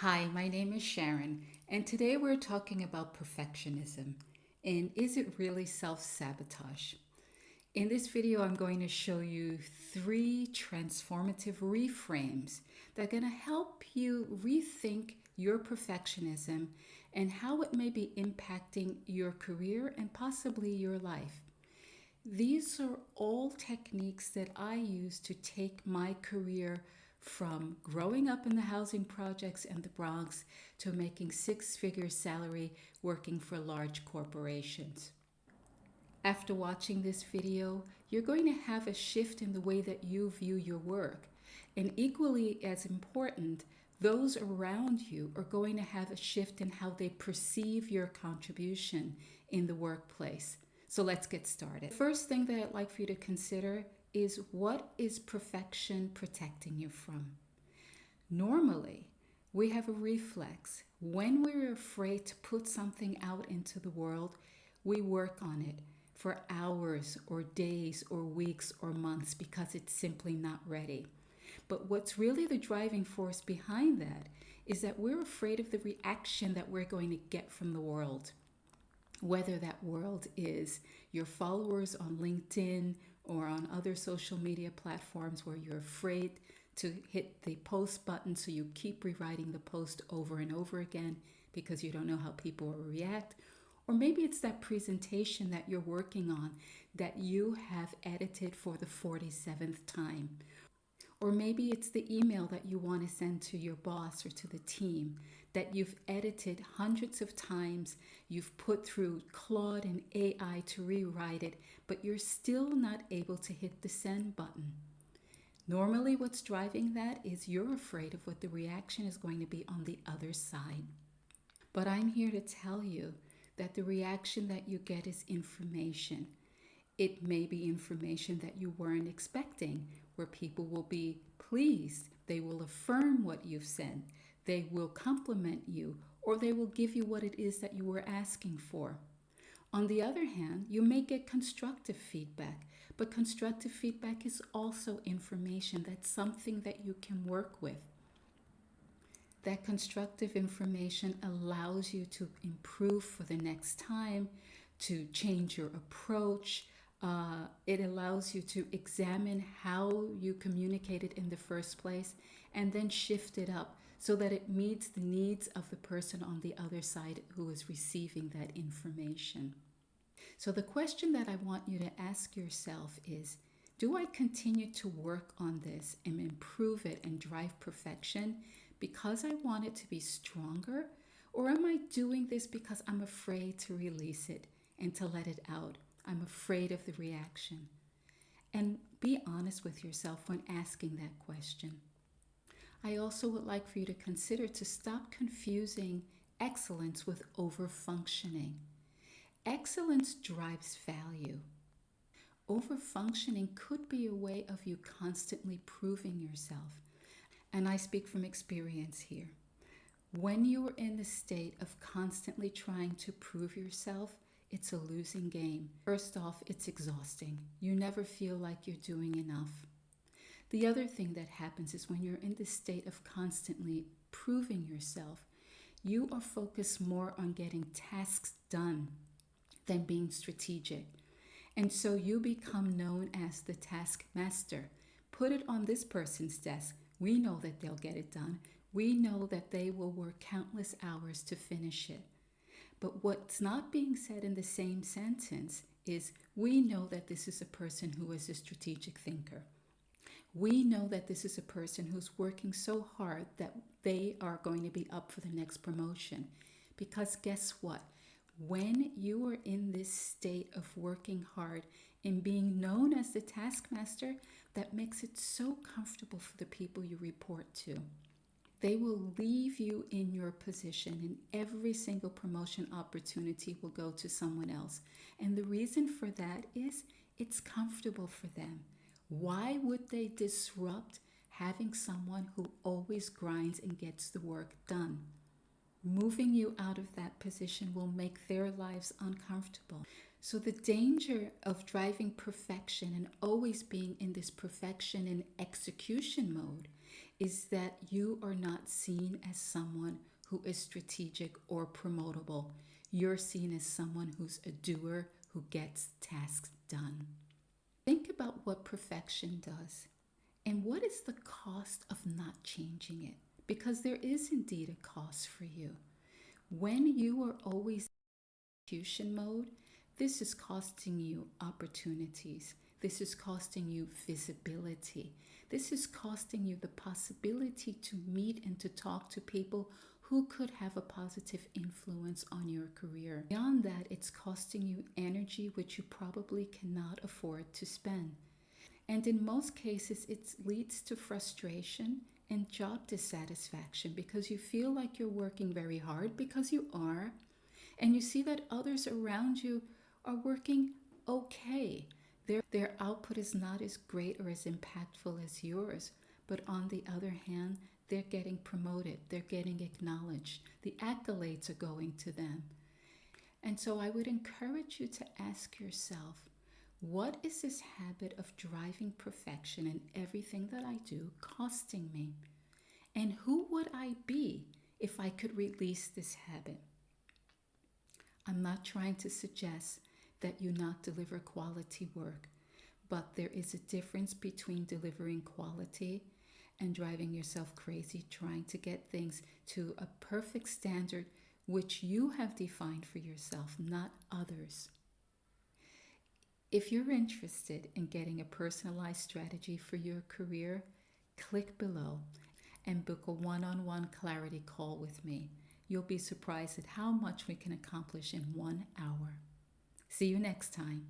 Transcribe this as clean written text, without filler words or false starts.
Hi, my name is Sharon, and today we're talking about perfectionism and is it really self-sabotage? In this video, I'm going to show you 3 transformative reframes that are going to help you rethink your perfectionism and how it may be impacting your career and possibly your life. These are all techniques that I use to take my career from growing up in the housing projects in the Bronx to making six-figure salary working for large corporations. After watching this video, you're going to have a shift in the way that you view your work. And equally as important, those around you are going to have a shift in how they perceive your contribution in the workplace. So let's get started. The first thing that I'd like for you to consider is, what is perfection protecting you from? Normally, we have a reflex. When we're afraid to put something out into the world, we work on it for hours or days or weeks or months because it's simply not ready. But what's really the driving force behind that is that we're afraid of the reaction that we're going to get from the world. Whether that world is your followers on LinkedIn or on other social media platforms where you're afraid to hit the post button, so you keep rewriting the post over and over again because you don't know how people will react. Or maybe it's that presentation that you're working on that you have edited for the 47th time. Or maybe it's the email that you want to send to your boss or to the team that you've edited hundreds of times, you've put through Claude and AI to rewrite it, but you're still not able to hit the send button. Normally what's driving that is you're afraid of what the reaction is going to be on the other side. But I'm here to tell you that the reaction that you get is information. It may be information that you weren't expecting, where people will be pleased, they will affirm what you've said, they will compliment you, or they will give you what it is that you were asking for. On the other hand, you may get constructive feedback, but constructive feedback is also information. That's something that you can work with. That constructive information allows you to improve for the next time, to change your approach. It allows you to examine how you communicated in the first place and then shift it up so that it meets the needs of the person on the other side who is receiving that information. So the question that I want you to ask yourself is, do I continue to work on this and improve it and drive perfection because I want it to be stronger? Or am I doing this because I'm afraid to release it and to let it out? I'm afraid of the reaction. And be honest with yourself when asking that question. I also would like for you to consider to stop confusing excellence with overfunctioning. Excellence drives value. Overfunctioning could be a way of you constantly proving yourself. And I speak from experience here. When you are in the state of constantly trying to prove yourself, it's a losing game. First off, it's exhausting. You never feel like you're doing enough. The other thing that happens is when you're in this state of constantly proving yourself, you are focused more on getting tasks done than being strategic. And so you become known as the taskmaster. Put it on this person's desk. We know that they'll get it done. We know that they will work countless hours to finish it. But what's not being said in the same sentence is, we know that this is a person who is a strategic thinker. We know that this is a person who's working so hard that they are going to be up for the next promotion. Because guess what? When you are in this state of working hard and being known as the taskmaster, that makes it so comfortable for the people you report to. They will leave you in your position, and every single promotion opportunity will go to someone else. And the reason for that is it's comfortable for them. Why would they disrupt having someone who always grinds and gets the work done? Moving you out of that position will make their lives uncomfortable. So the danger of driving perfection and always being in this perfection and execution mode is that you are not seen as someone who is strategic or promotable. You're seen as someone who's a doer who gets tasks done. Think about what perfection does and what is the cost of not changing it? Because there is indeed a cost for you. When you are always in execution mode, this is costing you opportunities. This is costing you visibility. This is costing you the possibility to meet and to talk to people who could have a positive influence on your career. Beyond that, it's costing you energy which you probably cannot afford to spend. And in most cases, it leads to frustration and job dissatisfaction because you feel like you're working very hard, because you are, and you see that others around you are working okay. Their output is not as great or as impactful as yours, but on the other hand, they're getting promoted, they're getting acknowledged, the accolades are going to them. And so I would encourage you to ask yourself, what is this habit of driving perfection in everything that I do costing me? And who would I be if I could release this habit? I'm not trying to suggest that you not deliver quality work, but there is a difference between delivering quality and driving yourself crazy trying to get things to a perfect standard which you have defined for yourself, not others. If you're interested in getting a personalized strategy for your career, click below and book a one-on-one clarity call with me. You'll be surprised at how much we can accomplish in 1 hour. See you next time.